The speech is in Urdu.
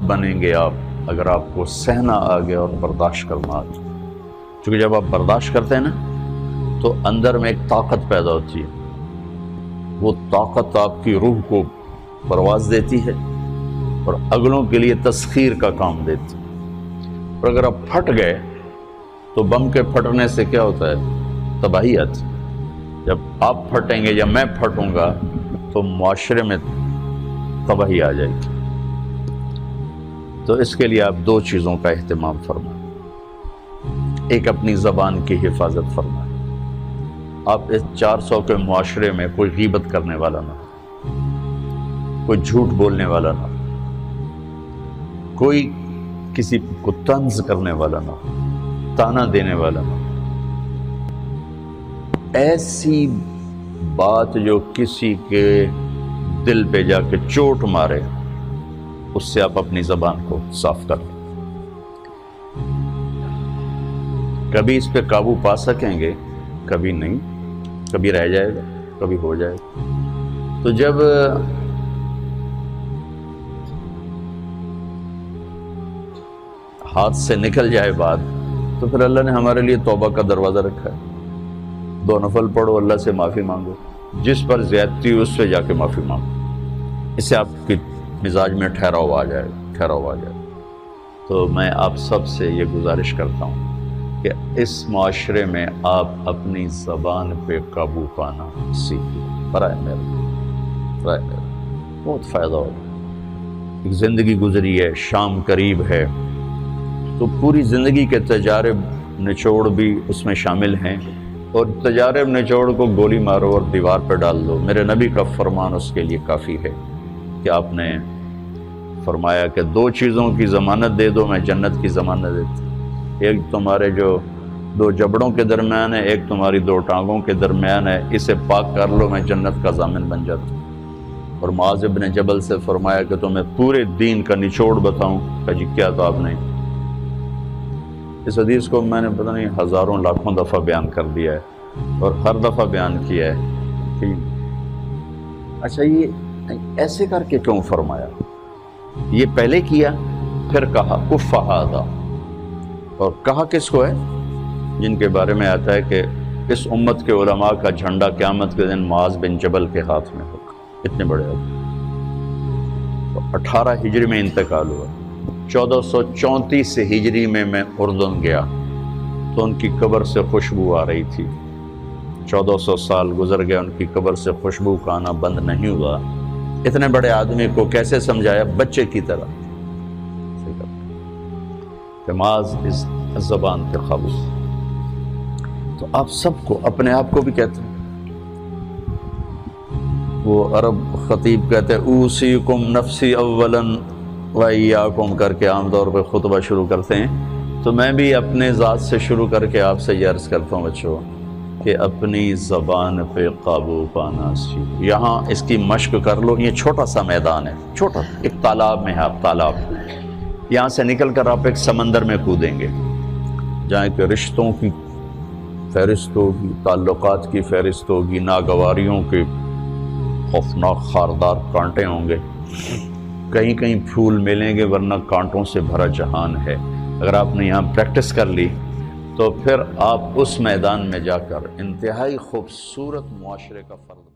بنیں گے آپ اگر آپ کو سہنا آ گیا اور برداشت کرنا آ گیا. کیونکہ جب آپ برداشت کرتے ہیں نا تو اندر میں ایک طاقت پیدا ہوتی ہے. وہ طاقت آپ کی روح کو پرواز دیتی ہے اور اگلوں کے لیے تسخیر کا کام دیتی ہے. اور اگر آپ پھٹ گئے تو بم کے پھٹنے سے کیا ہوتا ہے؟ تباہی آتی. جب آپ پھٹیں گے یا میں پھٹوں گا تو معاشرے میں تباہی آ جائے گی. تو اس کے لیے آپ دو چیزوں کا اہتمام فرمائیں. ایک اپنی زبان کی حفاظت فرمائیں. آپ اس 400 کے معاشرے میں کوئی غیبت کرنے والا نہ ہو، کوئی جھوٹ بولنے والا نہ ہو، کوئی کسی کو طنز کرنے والا نہ ہو، تانا دینے والا نہ ہو. ایسی بات جو کسی کے دل پہ جا کے چوٹ مارے اس سے آپ اپنی زبان کو صاف کر لیں. کبھی اس پہ قابو پا سکیں گے، کبھی نہیں، کبھی رہ جائے گا، کبھی ہو جائے گا. تو جب ہاتھ سے نکل جائے بات تو پھر اللہ نے ہمارے لیے توبہ کا دروازہ رکھا ہے. 2 نفل پڑھو، اللہ سے معافی مانگو، جس پر زیادتی ہو اس سے جا کے معافی مانگو. اس سے آپ کی مزاج میں ٹھہراؤ آ جائے گا. تو میں آپ سب سے یہ گزارش کرتا ہوں کہ اس معاشرے میں آپ اپنی زبان پہ قابو پانا سیکھیں. برائے میرا بہت فائدہ ہوگا. ایک زندگی گزری ہے، شام قریب ہے، تو پوری زندگی کے تجارب نچوڑ بھی اس میں شامل ہیں. اور تجارب نچوڑ کو گولی مارو اور دیوار پہ ڈال دو. میرے نبی کا فرمان اس کے لیے کافی ہے کہ آپ نے فرمایا کہ 2 چیزوں کی ضمانت دے دو، میں جنت کی ضمانت دیتا. ایک تمہارے جو 2 جبڑوں کے درمیان ہے، ایک تمہاری 2 ٹانگوں کے درمیان ہے، اسے پاک کر لو، میں جنت کا ضامن بن جاتا ہوں. اور معاذ بن جبل سے فرمایا کہ تمہیں پورے دین کا نچوڑ بتاؤں. کہ جی کیا؟ تو آپ نے اس حدیث کو میں نے پتہ نہیں ہزاروں لاکھوں دفعہ بیان کر دیا ہے اور ہر دفعہ بیان کیا ہے کہ اچھا یہ ایسے کر کے کیوں فرمایا؟ یہ پہلے کیا پھر کہا کف ھذا. اور کہا کس کو ہے؟ جن کے بارے میں آتا ہے کہ اس امت کے علماء کا جھنڈا قیامت کے دن معاذ بن جبل کے ہاتھ میں ہوگا. اتنے بڑے آدمی. 18 ہجری میں انتقال ہوا. 1434 ہجری میں اردن گیا تو ان کی قبر سے خوشبو آ رہی تھی. 1400 سال گزر گیا، ان کی قبر سے خوشبو کا آنا بند نہیں ہوا. اتنے بڑے آدمی کو کیسے سمجھایا؟ بچے کی طرح. معاذ اس زبان پہ قابو. تو آپ سب کو، اپنے آپ کو بھی کہتے ہیں. وہ عرب خطیب کہتے ہیں اوصیکم نفسی اولا وایاکم کر کے عام طور پہ خطبہ شروع کرتے ہیں. تو میں بھی اپنے ذات سے شروع کر کے آپ سے یہ عرض کرتا ہوں بچوں کہ اپنی زبان پہ قابو پانا سیکھو. یہاں اس کی مشق کر لو. یہ چھوٹا سا میدان ہے، چھوٹا ایک تالاب میں ہے. آپ تالاب، یہاں سے نکل کر آپ ایک سمندر میں کودیں گے جہاں کہ رشتوں کی فہرست ہوگی، تعلقات کی فہرست ہوگی، ناگواریوں کے خوفناک خاردار کانٹے ہوں گے. کہیں کہیں پھول ملیں گے ورنہ کانٹوں سے بھرا جہان ہے. اگر آپ نے یہاں پریکٹس کر لی تو پھر آپ اس میدان میں جا کر انتہائی خوبصورت معاشرے کا فرد